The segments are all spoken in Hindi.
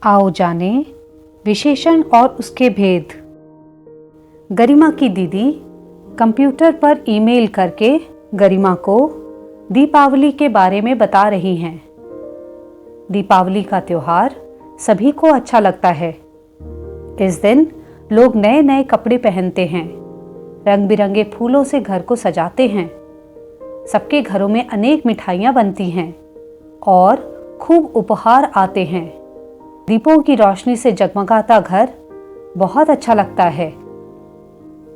आओ जाने विशेषण और उसके भेद। गरिमा की दीदी कंप्यूटर पर ईमेल करके गरिमा को दीपावली के बारे में बता रही हैं। दीपावली का त्योहार सभी को अच्छा लगता है। इस दिन लोग नए नए कपड़े पहनते हैं, रंग बिरंगे फूलों से घर को सजाते हैं। सबके घरों में अनेक मिठाइयाँ बनती हैं और खूब उपहार आते हैं। दीपों की रोशनी से जगमगाता घर बहुत अच्छा लगता है।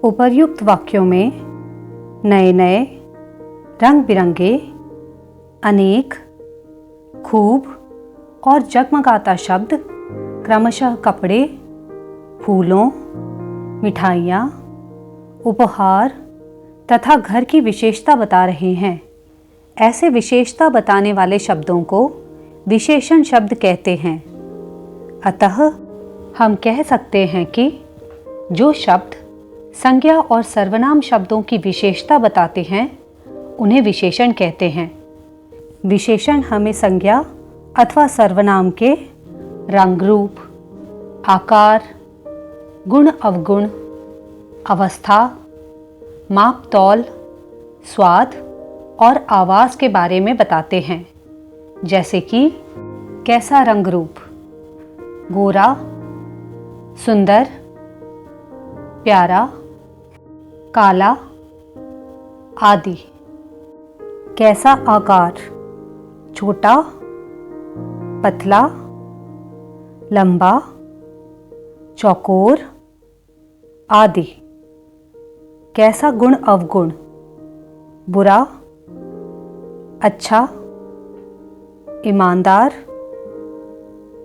उपर्युक्त वाक्यों में नए नए, रंग बिरंगे, अनेक, खूब और जगमगाता शब्द क्रमशः कपड़े, फूलों, मिठाइयाँ, उपहार तथा घर की विशेषता बता रहे हैं। ऐसे विशेषता बताने वाले शब्दों को विशेषण शब्द कहते हैं। अतः हम कह सकते हैं कि जो शब्द संज्ञा और सर्वनाम शब्दों की विशेषता बताते हैं उन्हें विशेषण कहते हैं। विशेषण हमें संज्ञा अथवा सर्वनाम के रंग रूप, आकार, गुण अवगुण, अवस्था, माप तौल, स्वाद और आवाज़ के बारे में बताते हैं। जैसे कि कैसा रंग रूप, गोरा, सुंदर, प्यारा, काला आदि। कैसा आकार, छोटा, पतला, लंबा, चौकोर आदि। कैसा गुण अवगुण, बुरा, अच्छा, ईमानदार,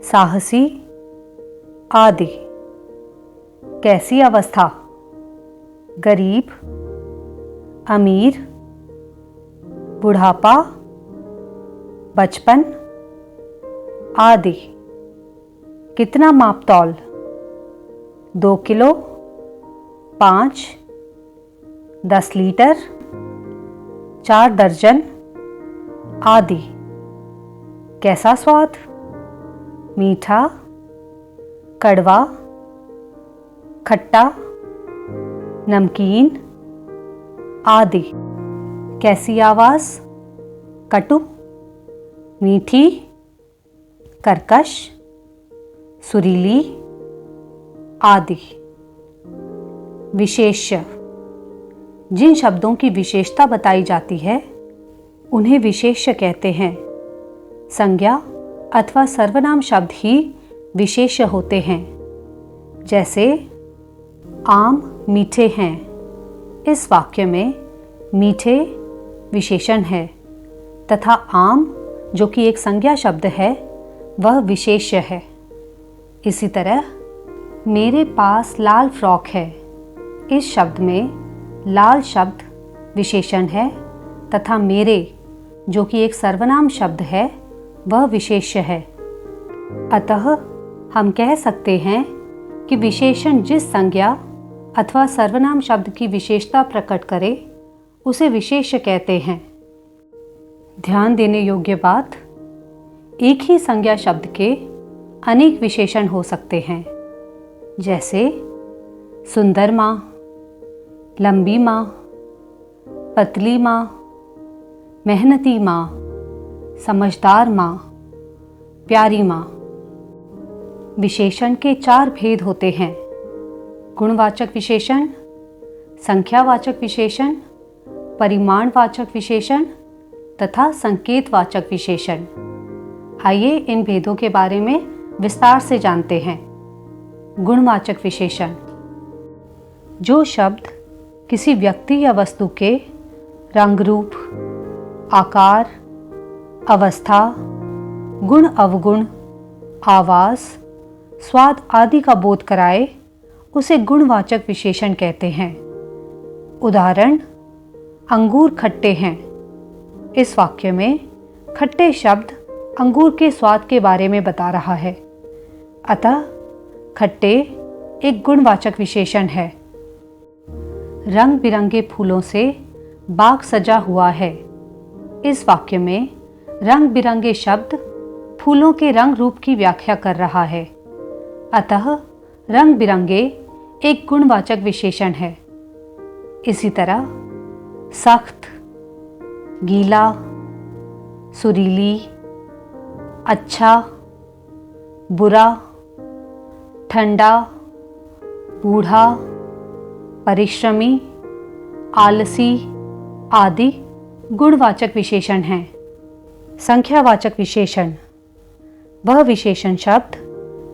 साहसी आदि। कैसी अवस्था, गरीब, अमीर, बुढ़ापा, बचपन आदि। कितना माप तौल, 2 किलो, 5, 10 लीटर, 4 दर्जन आदि। कैसा स्वाद, मीठा, कड़वा, खट्टा, नमकीन आदि। कैसी आवाज़, कटु, मीठी, कर्कश, सुरीली आदि। विशेष्य, जिन शब्दों की विशेषता बताई जाती है उन्हें विशेष्य कहते हैं। संज्ञा अथवा सर्वनाम शब्द ही विशेष्य होते हैं। जैसे आम मीठे हैं, इस वाक्य में मीठे विशेषण है तथा आम जो कि एक संज्ञा शब्द है वह विशेष्य है। इसी तरह मेरे पास लाल फ्रॉक है, इस शब्द में लाल शब्द विशेषण है तथा मेरे जो कि एक सर्वनाम शब्द है वह विशेष्य है। अतः हम कह सकते हैं कि विशेषण जिस संज्ञा अथवा सर्वनाम शब्द की विशेषता प्रकट करे उसे विशेष्य कहते हैं। ध्यान देने योग्य बात, एक ही संज्ञा शब्द के अनेक विशेषण हो सकते हैं। जैसे सुंदर माँ, लंबी माँ, पतली माँ, मेहनती माँ, समझदार माँ, प्यारी माँ। विशेषण के 4 भेद होते हैं: गुणवाचक विशेषण, संख्यावाचक विशेषण, परिमाणवाचक विशेषण तथा संकेतवाचक विशेषण। आइए इन भेदों के बारे में विस्तार से जानते हैं। गुणवाचक विशेषण, जो शब्द किसी व्यक्ति या वस्तु के रंग रूप, आकार, अवस्था, गुण अवगुण, आवाज़, स्वाद आदि का बोध कराए उसे गुणवाचक विशेषण कहते हैं। उदाहरण, अंगूर खट्टे हैं। इस वाक्य में खट्टे शब्द अंगूर के स्वाद के बारे में बता रहा है। अतः खट्टे एक गुणवाचक विशेषण है। रंग बिरंगे फूलों से बाग सजा हुआ है। इस वाक्य में रंग बिरंगे शब्द फूलों के रंग रूप की व्याख्या कर रहा है, अतः रंग बिरंगे एक गुणवाचक विशेषण है। इसी तरह सख्त, गीला, सुरीली, अच्छा, बुरा, ठंडा, बूढ़ा, परिश्रमी, आलसी आदि गुणवाचक विशेषण हैं। संख्यावाचक विशेषण वह विशेषण शब्द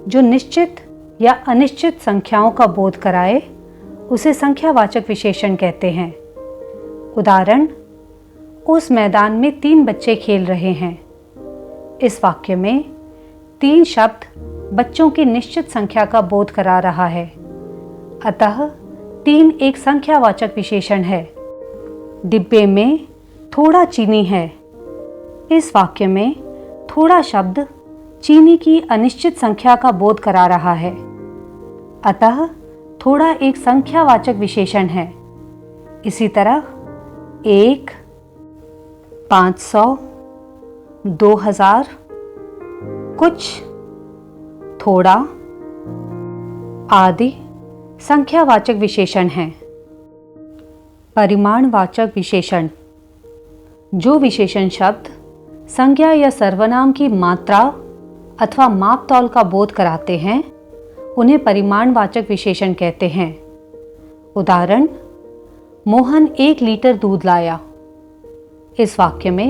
जो निश्चित या अनिश्चित संख्याओं का बोध कराए उसे संख्यावाचक विशेषण कहते हैं। उदाहरण, उस मैदान में 3 बच्चे खेल रहे हैं। इस वाक्य में 3 शब्द बच्चों की निश्चित संख्या का बोध करा रहा है, अतः 3 एक संख्यावाचक विशेषण है। डिब्बे में थोड़ा चीनी है। इस वाक्य में थोड़ा शब्द चीनी की अनिश्चित संख्या का बोध करा रहा है, अतः थोड़ा एक संख्यावाचक विशेषण है। इसी तरह 1, 500, 2000, कुछ, थोड़ा आदि संख्यावाचक विशेषण हैं। परिमाणवाचक विशेषण जो विशेषण शब्द संज्ञा या सर्वनाम की मात्रा अथवा मापतौल का बोध कराते हैं उन्हें परिमाणवाचक विशेषण कहते हैं। उदाहरण, मोहन 1 लीटर दूध लाया। इस वाक्य में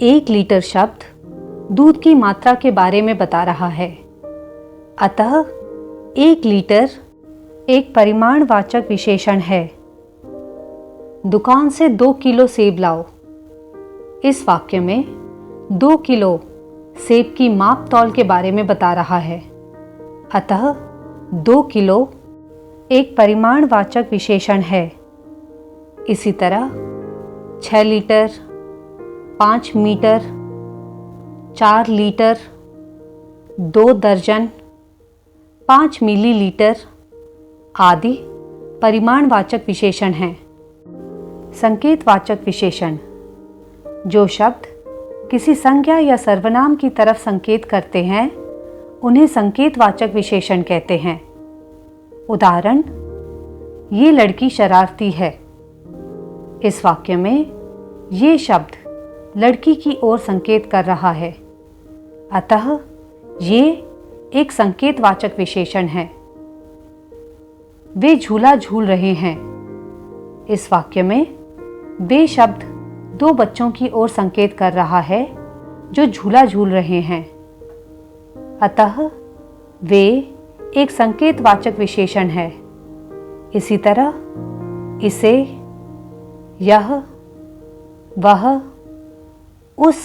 1 लीटर शब्द दूध की मात्रा के बारे में बता रहा है, अतः 1 लीटर एक परिमाणवाचक विशेषण है। दुकान से 2 किलो सेब लाओ। इस वाक्य में 2 किलो सेब की माप तौल के बारे में बता रहा है, अतः 2 किलो एक परिमाणवाचक विशेषण है। इसी तरह 6 लीटर, 5 मीटर, 4 लीटर, 2 दर्जन, 5 मिलीलीटर आदि परिमाणवाचक विशेषण हैं। संकेतवाचक विशेषण जो शब्द किसी संज्ञा या सर्वनाम की तरफ संकेत करते हैं उन्हें संकेतवाचक विशेषण कहते हैं। उदाहरण, ये लड़की शरारती है। इस वाक्य में ये शब्द लड़की की ओर संकेत कर रहा है, अतः ये एक संकेतवाचक विशेषण है। वे झूला झूल रहे हैं। इस वाक्य में वे शब्द 2 बच्चों की ओर संकेत कर रहा है जो झूला झूल रहे हैं, अतः वे एक संकेतवाचक विशेषण है। इसी तरह इसे, यह, वह, उस,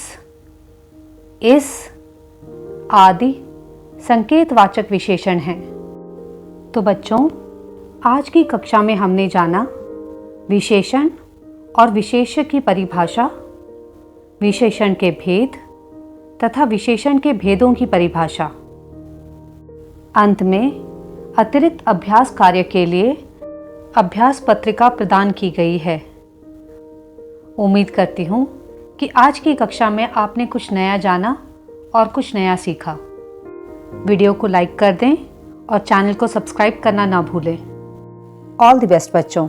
इस आदि संकेतवाचक विशेषण हैं। तो बच्चों, आज की कक्षा में हमने जाना विशेषण और विशेष्य की परिभाषा, विशेषण के भेद तथा विशेषण के भेदों की परिभाषा। अंत में अतिरिक्त अभ्यास कार्य के लिए अभ्यास पत्रिका प्रदान की गई है। उम्मीद करती हूँ कि आज की कक्षा में आपने कुछ नया जाना और कुछ नया सीखा। वीडियो को लाइक कर दें और चैनल को सब्सक्राइब करना ना भूलें। ऑल द बेस्ट बच्चों।